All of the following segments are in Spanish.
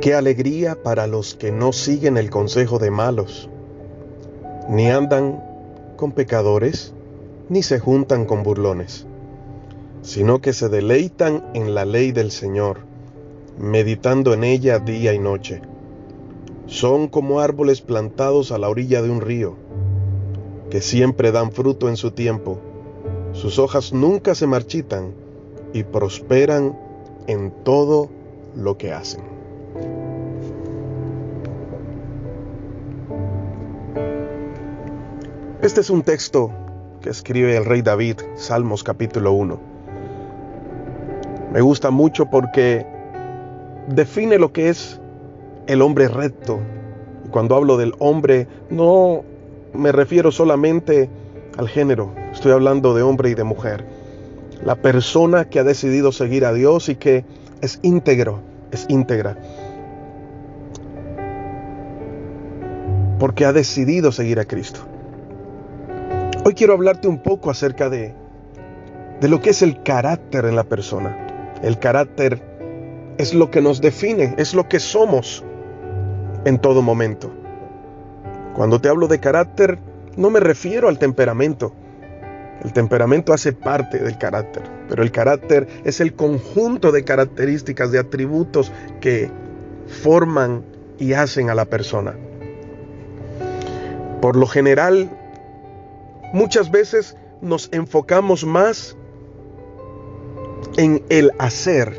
Qué alegría para los que no siguen el consejo de malos, ni andan con pecadores, ni se juntan con burlones, sino que se deleitan en la ley del Señor, meditando en ella día y noche. Son como árboles plantados a la orilla de un río, que siempre dan fruto en su tiempo. Sus hojas nunca se marchitan y prosperan en todo lo que hacen. Este es un texto que escribe el rey David, Salmos capítulo 1. Me gusta mucho porque define lo que es el hombre recto. Y cuando hablo del hombre, no me refiero solamente al género, estoy hablando de hombre y de mujer. La persona que ha decidido seguir a Dios y que es íntegro, es íntegra. Porque ha decidido seguir a Cristo. Hoy quiero hablarte un poco acerca de lo que es el carácter en la persona. El carácter es lo que nos define, es lo que somos en todo momento. Cuando te hablo de carácter, no me refiero al temperamento. El temperamento hace parte del carácter, pero el carácter es el conjunto de características, de atributos que forman y hacen a la persona. Por lo general, muchas veces nos enfocamos más en el hacer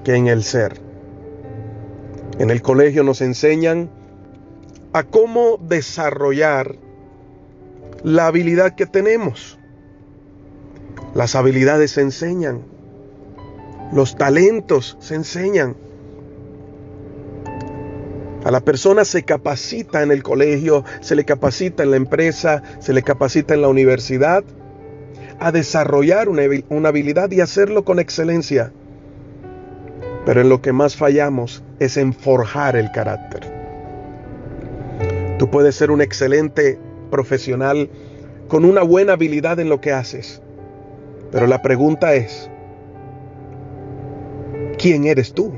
que en el ser. En el colegio nos enseñan a cómo desarrollar la habilidad que tenemos. Las habilidades se enseñan, los talentos se enseñan. A la persona se capacita en el colegio, se le capacita en la empresa, se le capacita en la universidad a desarrollar una habilidad y hacerlo con excelencia. Pero en lo que más fallamos es en forjar el carácter. Tú puedes ser un excelente profesional con una buena habilidad en lo que haces. Pero la pregunta es, ¿quién eres tú?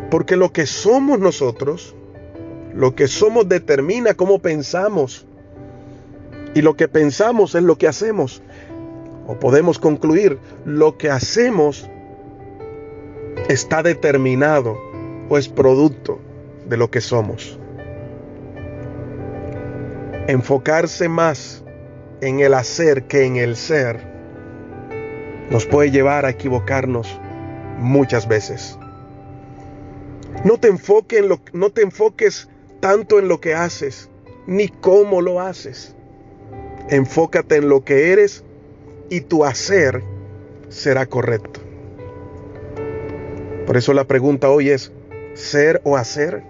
Porque lo que somos nosotros, lo que somos determina cómo pensamos. Y lo que pensamos es lo que hacemos. O podemos concluir, lo que hacemos está determinado o es producto de lo que somos. Enfocarse más en el hacer que en el ser nos puede llevar a equivocarnos muchas veces. No te enfoques tanto en lo que haces, ni cómo lo haces. Enfócate en lo que eres y tu hacer será correcto. Por eso la pregunta hoy es, ¿ser o hacer?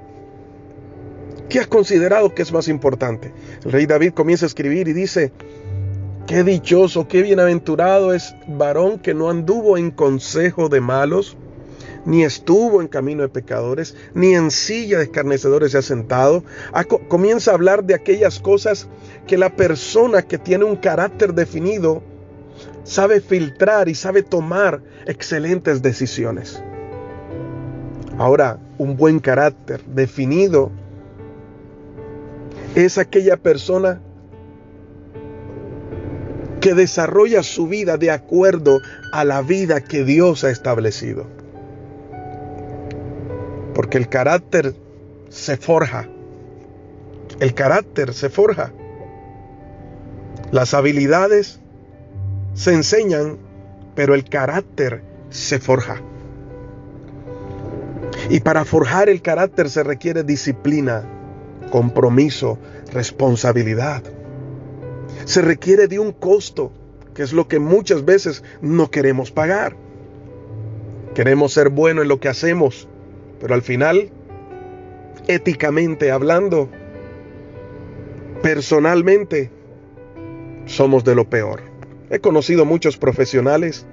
¿Qué has considerado que es más importante? El rey David comienza a escribir y dice, qué dichoso, qué bienaventurado es varón que no anduvo en consejo de malos, ni estuvo en camino de pecadores, ni en silla de escarnecedores se ha sentado. Comienza a hablar de aquellas cosas que la persona que tiene un carácter definido sabe filtrar y sabe tomar excelentes decisiones. Ahora, un buen carácter definido es aquella persona que desarrolla su vida de acuerdo a la vida que Dios ha establecido. Porque el carácter se forja. El carácter se forja. Las habilidades se enseñan, pero el carácter se forja. Y para forjar el carácter se requiere disciplina, compromiso, responsabilidad. Se requiere de un costo, que es lo que muchas veces no queremos pagar. Queremos ser buenos en lo que hacemos, pero al final, éticamente hablando, personalmente, somos de lo peor. He conocido muchos profesionales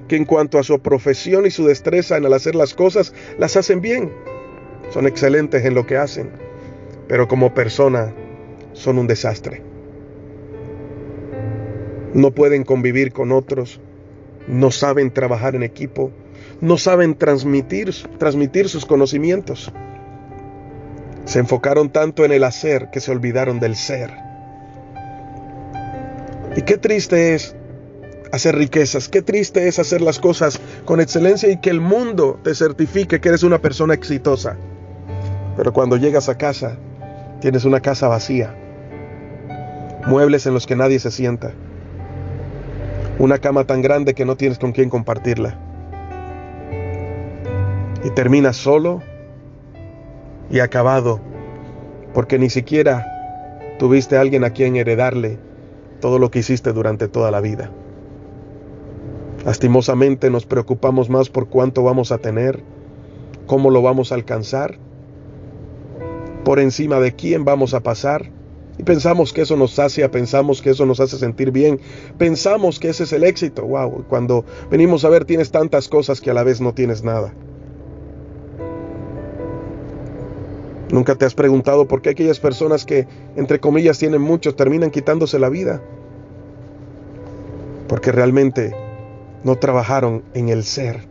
que en cuanto a su profesión y su destreza en el hacer las cosas, las hacen bien. Son excelentes en lo que hacen, pero como persona son un desastre. No pueden convivir con otros, no saben trabajar en equipo, no saben transmitir sus conocimientos. Se enfocaron tanto en el hacer que se olvidaron del ser. Y qué triste es hacer riquezas, qué triste es hacer las cosas con excelencia y que el mundo te certifique que eres una persona exitosa. Pero cuando llegas a casa, tienes una casa vacía, muebles en los que nadie se sienta, una cama tan grande que no tienes con quién compartirla. Y terminas solo y acabado, porque ni siquiera tuviste a alguien a quien heredarle todo lo que hiciste durante toda la vida. Lastimosamente nos preocupamos más por cuánto vamos a tener, cómo lo vamos a alcanzar, por encima de quién vamos a pasar, y pensamos que eso nos sacia, pensamos que eso nos hace sentir bien, pensamos que ese es el éxito. Wow, cuando venimos a ver tienes tantas cosas que a la vez no tienes nada. ¿Nunca te has preguntado por qué aquellas personas que, entre comillas, tienen mucho, terminan quitándose la vida? Porque realmente no trabajaron en el ser.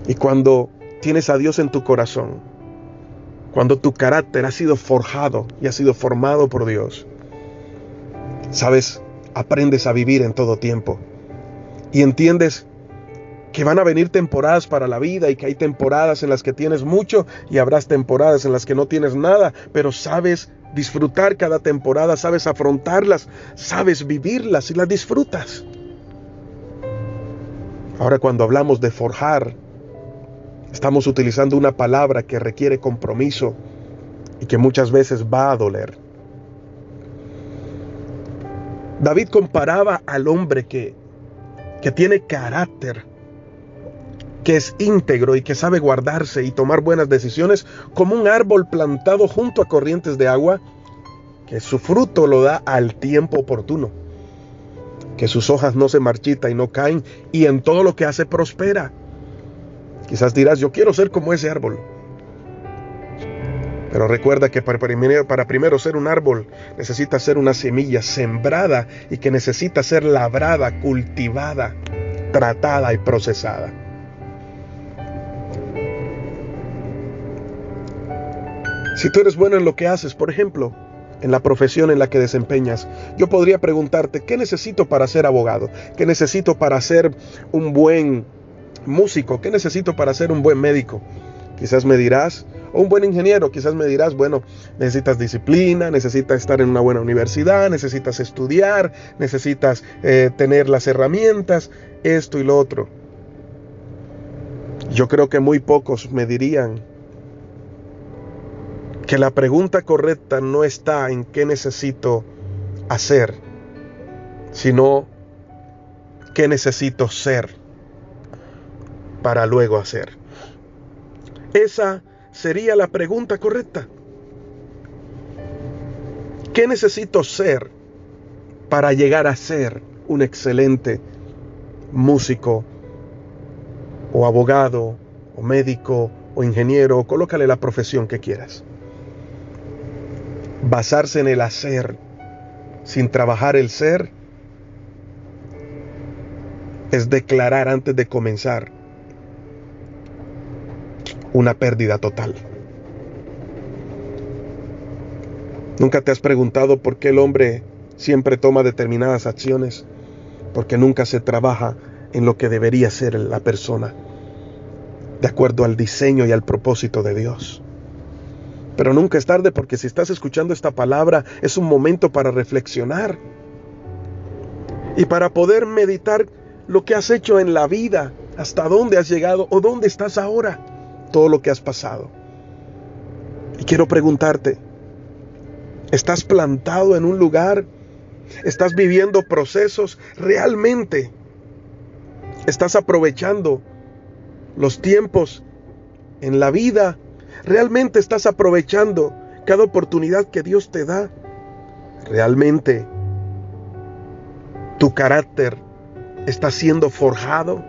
Y cuando tienes a Dios en tu corazón, cuando tu carácter ha sido forjado y ha sido formado por Dios, sabes, aprendes a vivir en todo tiempo. Y entiendes que van a venir temporadas para la vida y que hay temporadas en las que tienes mucho y habrás temporadas en las que no tienes nada, pero sabes disfrutar cada temporada, sabes afrontarlas, sabes vivirlas y las disfrutas. Ahora, cuando hablamos de forjar, estamos utilizando una palabra que requiere compromiso y que muchas veces va a doler. David comparaba al hombre que tiene carácter, que es íntegro y que sabe guardarse y tomar buenas decisiones, como un árbol plantado junto a corrientes de agua, que su fruto lo da al tiempo oportuno, que sus hojas no se marchitan y no caen, y en todo lo que hace prospera. Quizás dirás, yo quiero ser como ese árbol. Pero recuerda que para primero ser un árbol, necesita ser una semilla sembrada y que necesita ser labrada, cultivada, tratada y procesada. Si tú eres bueno en lo que haces, por ejemplo, en la profesión en la que desempeñas, yo podría preguntarte, ¿qué necesito para ser abogado? ¿Qué necesito para ser un buen músico? ¿Qué necesito para ser un buen médico? Quizás me dirás, o un buen ingeniero, quizás me dirás, bueno, necesitas disciplina, necesitas estar en una buena universidad, necesitas estudiar, necesitas tener las herramientas, esto y lo otro. Yo creo que muy pocos me dirían que la pregunta correcta no está en qué necesito hacer, sino qué necesito ser para luego hacer. Esa sería la pregunta correcta. ¿Qué necesito ser para llegar a ser un excelente músico o abogado o médico o ingeniero? Colócale la profesión que quieras. Basarse en el hacer sin trabajar el ser es declarar antes de comenzar una pérdida total. ¿Nunca te has preguntado por qué el hombre siempre toma determinadas acciones? Porque nunca se trabaja en lo que debería ser la persona, de acuerdo al diseño y al propósito de Dios. Pero nunca es tarde, porque si estás escuchando esta palabra, es un momento para reflexionar y para poder meditar lo que has hecho en la vida, hasta dónde has llegado o dónde estás ahora, todo lo que has pasado. Y quiero preguntarte, ¿estás plantado en un lugar? ¿Estás viviendo procesos? ¿Realmente estás aprovechando los tiempos en la vida? ¿Realmente estás aprovechando cada oportunidad que Dios te da? ¿Realmente tu carácter está siendo forjado?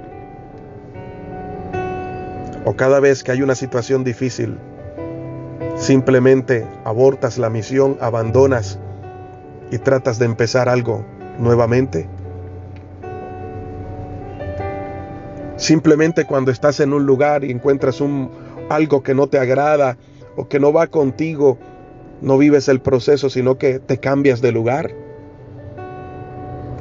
¿O cada vez que hay una situación difícil, simplemente abortas la misión, abandonas y tratas de empezar algo nuevamente? Simplemente cuando estás en un lugar y encuentras algo que no te agrada o que no va contigo, no vives el proceso, sino que te cambias de lugar.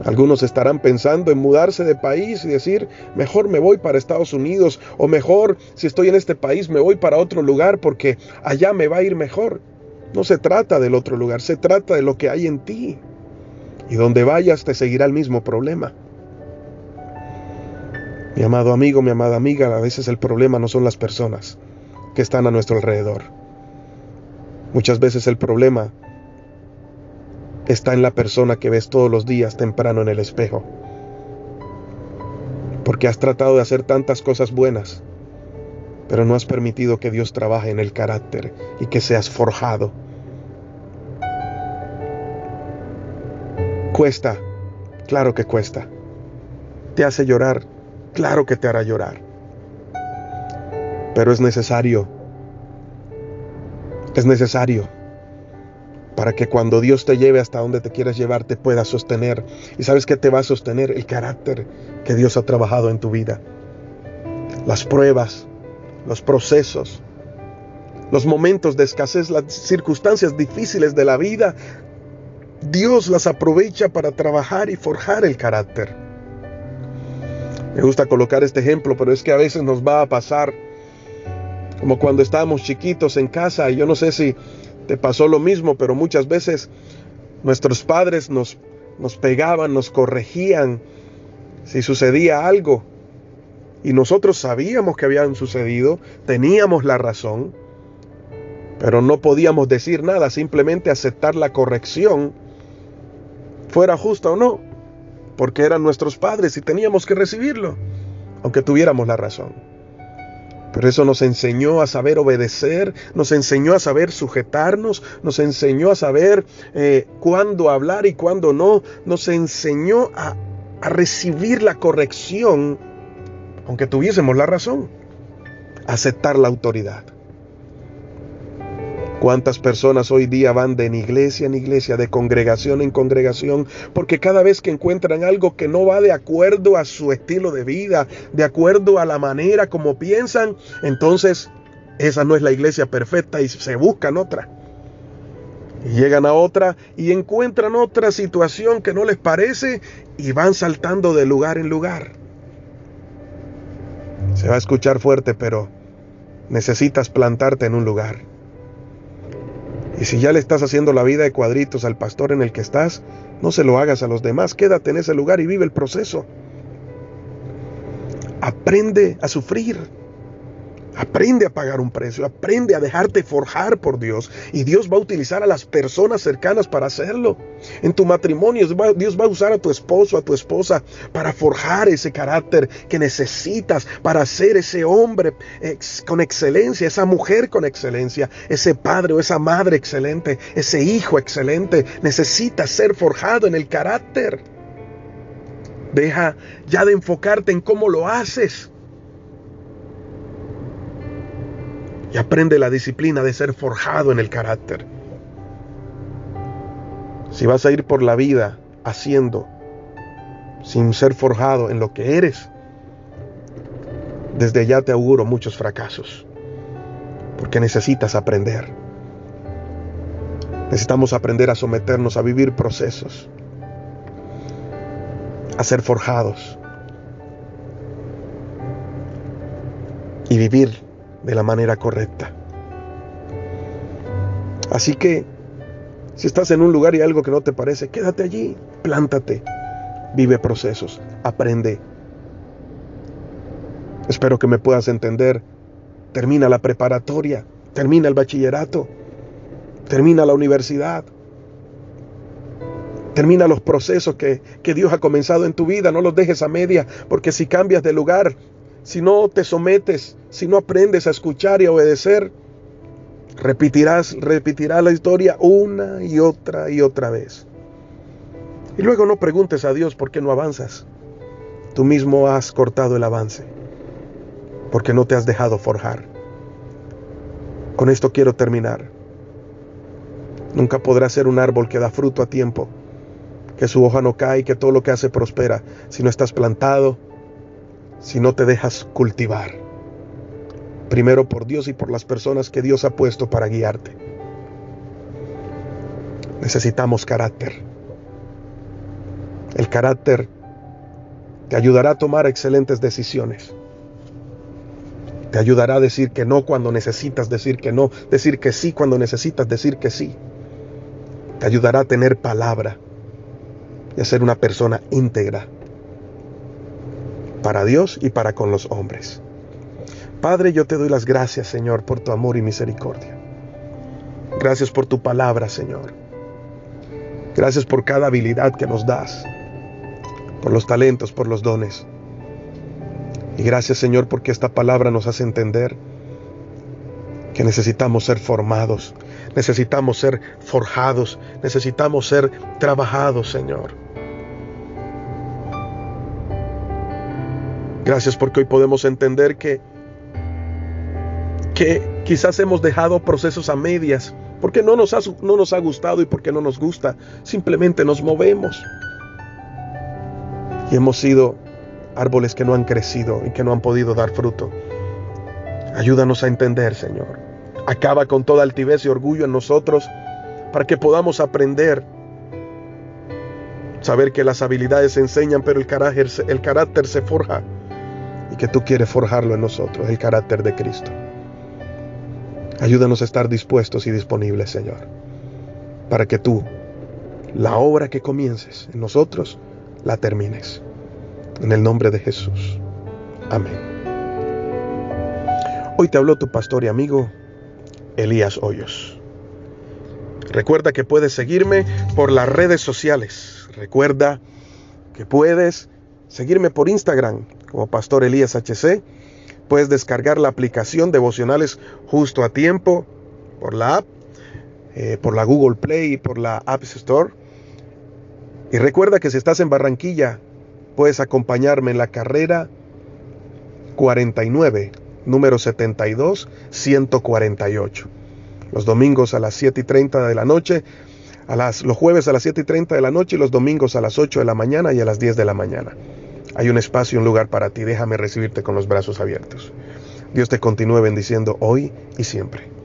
Algunos estarán pensando en mudarse de país y decir, mejor me voy para Estados Unidos, o mejor, si estoy en este país, me voy para otro lugar porque allá me va a ir mejor. No se trata del otro lugar, se trata de lo que hay en ti. Y donde vayas te seguirá el mismo problema. Mi amado amigo, mi amada amiga, a veces el problema no son las personas que están a nuestro alrededor. Muchas veces el problema está en la persona que ves todos los días temprano en el espejo. Porque has tratado de hacer tantas cosas buenas, pero no has permitido que Dios trabaje en el carácter y que seas forjado. Cuesta, claro que cuesta. Te hace llorar, claro que te hará llorar. Pero es necesario. Es necesario para que cuando Dios te lleve hasta donde te quieras llevar, te puedas sostener. ¿Y sabes qué te va a sostener? El carácter que Dios ha trabajado en tu vida. Las pruebas, los procesos, los momentos de escasez, las circunstancias difíciles de la vida, Dios las aprovecha para trabajar y forjar el carácter. Me gusta colocar este ejemplo, pero es que a veces nos va a pasar como cuando estábamos chiquitos en casa, y yo no sé si te pasó lo mismo, pero muchas veces nuestros padres nos pegaban, nos corregían si sucedía algo, y nosotros sabíamos que habían sucedido, teníamos la razón, pero no podíamos decir nada, simplemente aceptar la corrección, fuera justa o no, porque eran nuestros padres y teníamos que recibirlo, aunque tuviéramos la razón. Pero eso nos enseñó a saber obedecer, nos enseñó a saber sujetarnos, nos enseñó a saber cuándo hablar y cuándo no, nos enseñó a recibir la corrección, aunque tuviésemos la razón, aceptar la autoridad. ¿Cuántas personas hoy día van de iglesia en iglesia, de congregación en congregación? Porque cada vez que encuentran algo que no va de acuerdo a su estilo de vida, de acuerdo a la manera como piensan, entonces esa no es la iglesia perfecta y se buscan otra. Y llegan a otra y encuentran otra situación que no les parece y van saltando de lugar en lugar. Se va a escuchar fuerte, pero necesitas plantarte en un lugar. Y si ya le estás haciendo la vida de cuadritos al pastor en el que estás, no se lo hagas a los demás. Quédate en ese lugar y vive el proceso. Aprende a sufrir. Aprende a pagar un precio. Aprende a dejarte forjar por Dios. Y Dios va a utilizar a las personas cercanas para hacerlo. En tu matrimonio, Dios va a usar a tu esposo, a tu esposa, para forjar ese carácter que necesitas para ser ese hombre con excelencia, esa mujer con excelencia, ese padre o esa madre excelente, ese hijo excelente. Necesitas ser forjado en el carácter. Deja ya de enfocarte en cómo lo haces. Y aprende la disciplina de ser forjado en el carácter. Si vas a ir por la vida haciendo, sin ser forjado en lo que eres, desde ya te auguro muchos fracasos. Porque necesitas aprender. Necesitamos aprender a someternos, a vivir procesos, a ser forjados y vivir de la manera correcta. Así que, si estás en un lugar y algo que no te parece, quédate allí, plántate, vive procesos, aprende. Espero que me puedas entender. Termina la preparatoria, termina el bachillerato, termina la universidad, termina los procesos que Dios ha comenzado en tu vida. No los dejes a media, porque si cambias de lugar, si no te sometes, si no aprendes a escuchar y a obedecer, repetirás la historia una y otra vez. Y luego no preguntes a Dios por qué no avanzas. Tú mismo has cortado el avance, porque no te has dejado forjar. Con esto quiero terminar. Nunca podrás ser un árbol que da fruto a tiempo, que su hoja no cae y que todo lo que hace prospera, si no estás plantado si no te dejas cultivar, primero por Dios y por las personas que Dios ha puesto para guiarte. Necesitamos carácter. El carácter te ayudará a tomar excelentes decisiones. Te ayudará a decir que no cuando necesitas decir que no, decir que sí cuando necesitas decir que sí. Te ayudará a tener palabra y a ser una persona íntegra para Dios y para con los hombres. Padre, yo te doy las gracias, Señor, por tu amor y misericordia. Gracias por tu palabra, Señor. Gracias por cada habilidad que nos das, por los talentos, por los dones. Y gracias, Señor, porque esta palabra nos hace entender que necesitamos ser formados, necesitamos ser forjados, necesitamos ser trabajados, Señor. Gracias porque hoy podemos entender que quizás hemos dejado procesos a medias, porque no nos ha gustado y porque no nos gusta. Simplemente nos movemos. Y hemos sido árboles que no han crecido y que no han podido dar fruto. Ayúdanos a entender, Señor. Acaba con toda altivez y orgullo en nosotros para que podamos aprender. Saber que las habilidades se enseñan, pero el carácter se forja. Y que tú quieres forjarlo en nosotros, el carácter de Cristo. Ayúdanos a estar dispuestos y disponibles, Señor, para que tú, la obra que comiences en nosotros, la termines. En el nombre de Jesús. Amén. Hoy te habló tu pastor y amigo, Elías Hoyos. Recuerda que puedes seguirme por las redes sociales. Recuerda que puedes seguirme por Instagram como Pastor Elías HC. Puedes descargar la aplicación Devocionales Justo a Tiempo por la app, por la Google Play y por la App Store. Y recuerda que si estás en Barranquilla, puedes acompañarme en la carrera 49, número 72-148. Los domingos a las 7:30 de la noche, los jueves a las 7:30 de la noche y los domingos a las 8 de la mañana y a las 10 de la mañana. Hay un espacio, un lugar para ti. Déjame recibirte con los brazos abiertos. Dios te continúe bendiciendo hoy y siempre.